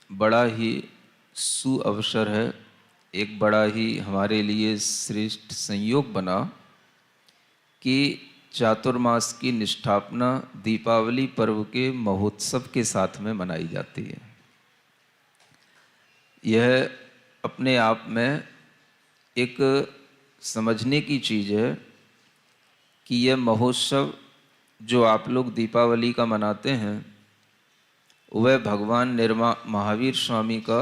बड़ा ही सुअवसर है, एक बड़ा ही हमारे लिए श्रेष्ठ संयोग बना कि चातुर्मास की निष्ठापना दीपावली पर्व के महोत्सव के साथ में मनाई जाती है। यह अपने आप में एक समझने की चीज़ है कि यह महोत्सव जो आप लोग दीपावली का मनाते हैं वह भगवान महावीर स्वामी का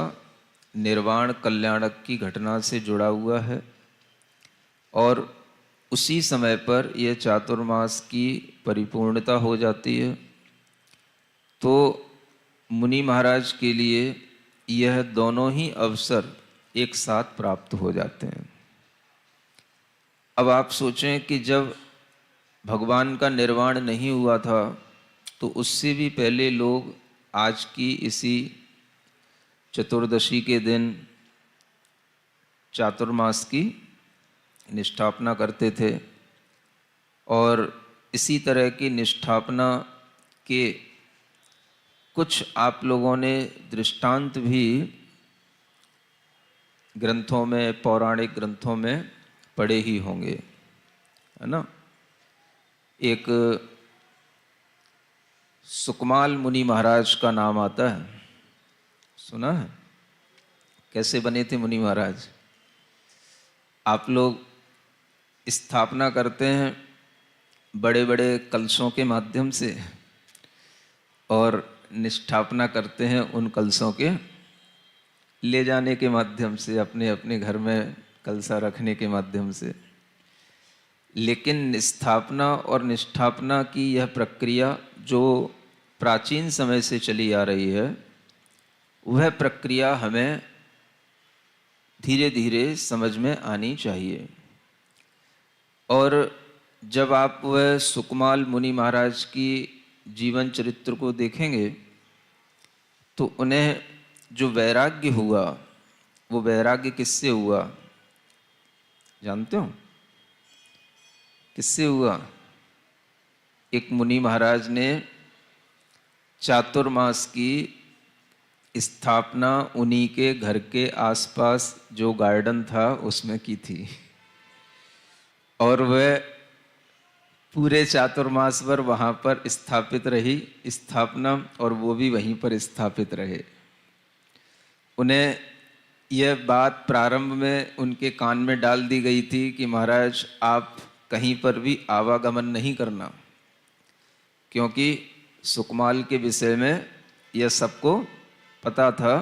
निर्वाण कल्याणक की घटना से जुड़ा हुआ है और उसी समय पर यह चातुर्मास की परिपूर्णता हो जाती है। तो मुनि महाराज के लिए यह दोनों ही अवसर एक साथ प्राप्त हो जाते हैं। अब आप सोचें कि जब भगवान का निर्वाण नहीं हुआ था तो उससे भी पहले लोग आज की इसी चतुर्दशी के दिन चातुर्मास की निष्ठापना करते थे और इसी तरह की निष्ठापना के कुछ आप लोगों ने दृष्टांत भी ग्रंथों में, पौराणिक ग्रंथों में पढ़े ही होंगे, है ना। एक सुकमाल मुनि महाराज का नाम आता है, सुना है? कैसे बने थे मुनि महाराज? आप लोग स्थापना करते हैं बड़े बड़े कलशों के माध्यम से और निष्ठापना करते हैं उन कलशों के ले जाने के माध्यम से, अपने अपने घर में कलशा रखने के माध्यम से। लेकिन स्थापना और निष्ठापना की यह प्रक्रिया जो प्राचीन समय से चली आ रही है, वह प्रक्रिया हमें धीरे धीरे समझ में आनी चाहिए। और जब आप वह सुकमाल मुनि महाराज की जीवन चरित्र को देखेंगे तो उन्हें जो वैराग्य हुआ, वो वैराग्य किससे हुआ जानते हो? किससे हुआ? एक मुनि महाराज ने चातुर्मास की स्थापना उन्हीं के घर के आसपास जो गार्डन था उसमें की थी और वह पूरे चातुर्मास पर वहाँ पर स्थापित रही स्थापना, और वो भी वहीं पर स्थापित रहे। उन्हें यह बात प्रारंभ में उनके कान में डाल दी गई थी कि महाराज आप कहीं पर भी आवागमन नहीं करना, क्योंकि सुकमाल के विषय में यह सबको पता था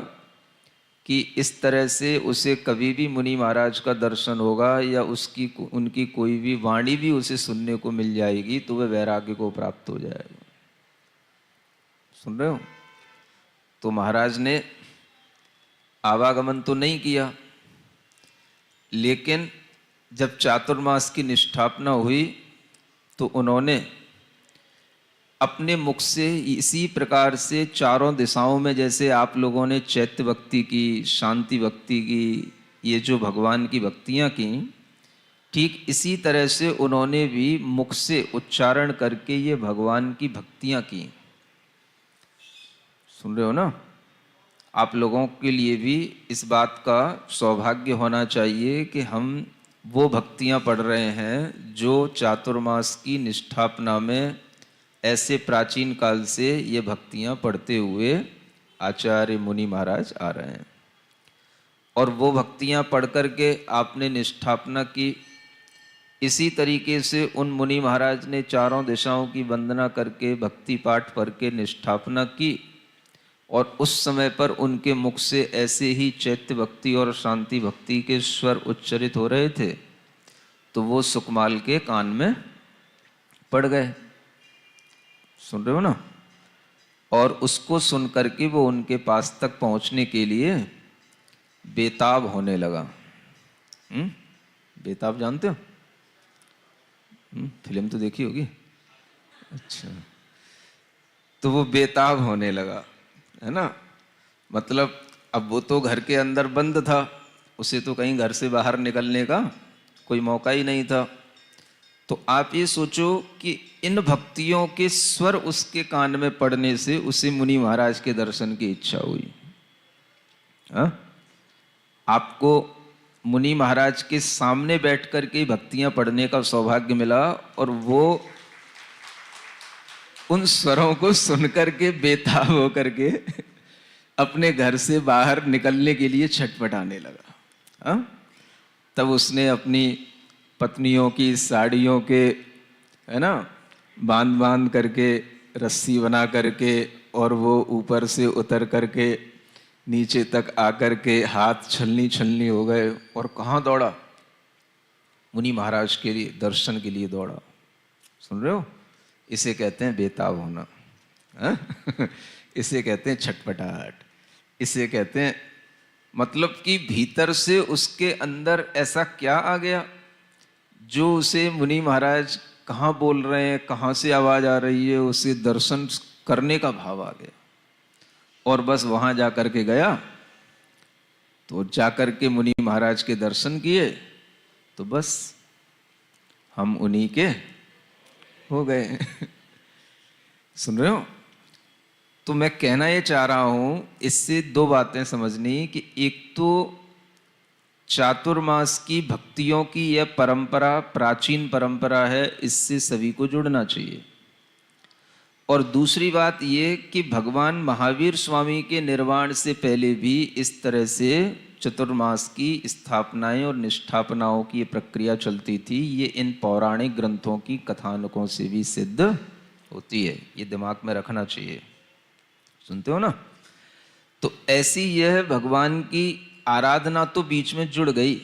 कि इस तरह से उसे कभी भी मुनि महाराज का दर्शन होगा या उनकी कोई भी वाणी भी उसे सुनने को मिल जाएगी तो वह वैराग्य को प्राप्त हो जाएगा। सुन रहे हो? तो महाराज ने आवागमन तो नहीं किया, लेकिन जब चातुर्मास की निष्ठापना हुई तो उन्होंने अपने मुख से इसी प्रकार से चारों दिशाओं में, जैसे आप लोगों ने चैत्य भक्ति की, शांति भक्ति की, ये जो भगवान की भक्तियां की, ठीक इसी तरह से उन्होंने भी मुख से उच्चारण करके ये भगवान की भक्तियां की। सुन रहे हो ना? आप लोगों के लिए भी इस बात का सौभाग्य होना चाहिए कि हम वो भक्तियां पढ़ रहे हैं जो चातुर्मास की निष्ठापना में ऐसे प्राचीन काल से ये भक्तियां पढ़ते हुए आचार्य मुनि महाराज आ रहे हैं। और वो भक्तियां पढ़ करके आपने निष्ठापना की। इसी तरीके से उन मुनि महाराज ने चारों दिशाओं की वंदना करके भक्ति पाठ पढ़ के निष्ठापना की, और उस समय पर उनके मुख से ऐसे ही चैत्य भक्ति और शांति भक्ति के स्वर उच्चरित हो रहे थे, तो वो सुकमाल के कान में पड़ गए। सुन रहे हो ना? और उसको सुन करके वो उनके पास तक पहुंचने के लिए बेताब होने लगा। बेताब जानते हो? फिल्म तो देखी होगी। अच्छा, तो वो बेताब होने लगा, है ना। मतलब अब वो तो घर के अंदर बंद था, उसे तो कहीं घर से बाहर निकलने का कोई मौका ही नहीं था। तो आप ये सोचो कि इन भक्तियों के स्वर उसके कान में पड़ने से उसे मुनि महाराज के दर्शन की इच्छा हुई। हाँ? आपको मुनि महाराज के सामने बैठ कर के भक्तियां पढ़ने का सौभाग्य मिला और वो उन स्वरों को सुनकर के बेताब होकर के अपने घर से बाहर निकलने के लिए छटपटाने लगा। हाँ? तब उसने अपनी पत्नियों की साड़ियों के, है ना, बांध बांध करके रस्सी बना करके, और वो ऊपर से उतर करके नीचे तक आकर के हाथ छलनी छलनी हो गए, और कहाँ दौड़ा? मुनि महाराज के लिए दर्शन के लिए दौड़ा। सुन रहे हो? इसे कहते हैं बेताब होना। हाँ? इसे कहते हैं छटपटाहट। इसे कहते हैं, मतलब कि भीतर से उसके अंदर ऐसा क्या आ गया जो उसे मुनि महाराज कहाँ बोल रहे हैं, कहाँ से आवाज आ रही है, उसे दर्शन करने का भाव आ गया। और बस वहां जाकर के गया, तो जाकर के मुनि महाराज के दर्शन किए, तो बस हम उन्हीं के हो गए। सुन रहे हो? तो मैं कहना ये चाह रहा हूं, इससे दो बातें समझनी कि एक तो चातुर्मास की भक्तियों की यह परंपरा प्राचीन परंपरा है, इससे सभी को जुड़ना चाहिए। और दूसरी बात ये कि भगवान महावीर स्वामी के निर्वाण से पहले भी इस तरह से चतुर्मास की स्थापनाएं और निष्ठापनाओं की प्रक्रिया चलती थी। ये इन पौराणिक ग्रंथों की कथानकों से भी सिद्ध होती है, ये दिमाग में रखना चाहिए। सुनते हो ना? तो ऐसी यह भगवान की आराधना तो बीच में जुड़ गई,